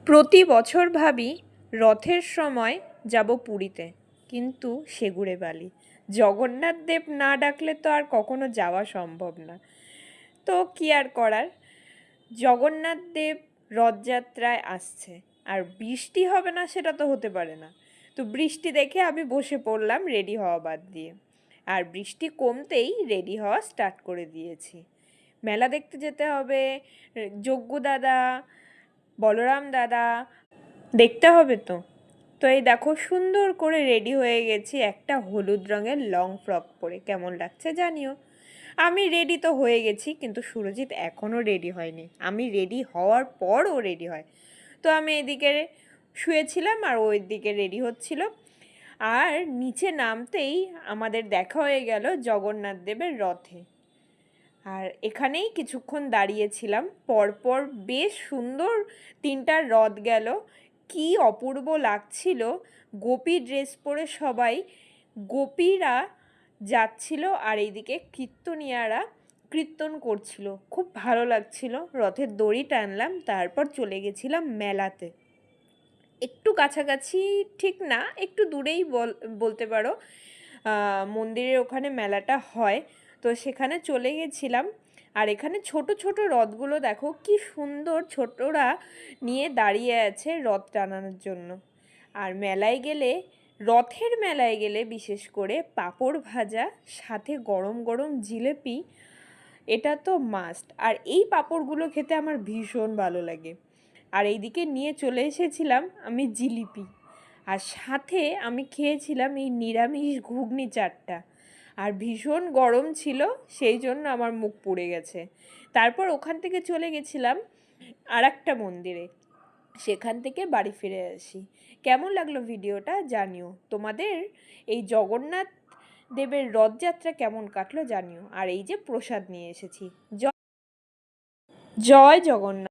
প্রতি বছর ভাবি রথের সময় যাব পুরীতে, কিন্তু সেগুড়ে বালি। জগন্নাথ দেব না ডাকলে তো আর কখনো যাওয়া সম্ভব না। তো কি আর করার, জগন্নাথ দেব রথযাত্রায় আসছে, আর বৃষ্টি হবে না সেটা তো হতে পারে না। তো বৃষ্টি দেখে আমি বসে পড়লাম রেডি হওয়া বাদ দিয়ে, আর বৃষ্টি কমতেই রেডি হওয়া স্টার্ট করে দিয়েছি। মেলা দেখতে যেতে হবে, যজ্ঞ দাদা, বলরাম দাদা দেখতে হবে তো। তো এই দেখো সুন্দর করে রেডি হয়ে গেছি একটা হলুদ রঙের লং ফ্রক পরে। কেমন লাগছে জানিও। আমি রেডি তো হয়ে গেছি, কিন্তু সুরজিৎ এখনও রেডি হয়নি। আমি রেডি হওয়ার পর ও রেডি হয়। তো আমি এদিকে শুয়েছিলাম আর ওই দিকে রেডি হচ্ছিল। আর নিচে নামতেই আমাদের দেখা হয়ে গেল জগন্নাথ দেবের রথে। আর এখানেই কিছুক্ষণ দাঁড়িয়েছিলাম। পরপর বেশ সুন্দর তিনটা রথ গেল, কি অপূর্ব লাগছিল। গোপী ড্রেস পরে সবাই গোপীরা যাচ্ছিল, আর এইদিকে কীর্তনিয়ারা কীর্তন করছিল। খুব ভালো লাগছিল। রথের দড়ি টানলাম, তারপর চলে গেছিলাম মেলাতে। একটু কাছাকাছি ঠিক না, একটু দূরেই বলতে পারো। মন্দিরের ওখানে মেলাটা হয়, তো সেখানে চলে গেছিলাম। আর এখানে ছোট ছোট রথগুলো দেখো কি সুন্দর, ছোটরা নিয়ে দাঁড়িয়ে আছে রথ টানানোর জন্য। আর মেলায় গেলে, রথের মেলায় গেলে বিশেষ করে পাঁপড় ভাজা সাথে গরম গরম জিলেপি, এটা তো মাস্ট। আর এই পাঁপড়গুলো খেতে আমার ভীষণ ভালো লাগে। আর এইদিকে নিয়ে চলে এসেছিলাম আমি জিলিপি, আর সাথে আমি খেয়েছিলাম এই নিরামিষ ঘুগনি চাটটা। আর ভীষণ গরম ছিল, সেই জন্য আমার মুখ পুড়ে গেছে। তারপর ওখান থেকে চলে গেছিলাম আর একটা মন্দিরে, সেখান থেকে বাড়ি ফিরে আসি। কেমন লাগলো ভিডিওটা জানিও। তোমাদের এই জগন্নাথ দেবের রথযাত্রা কেমন কাটলো জানিও। আর এই যে প্রসাদ নিয়ে এসেছি। জয় জগন্নাথ।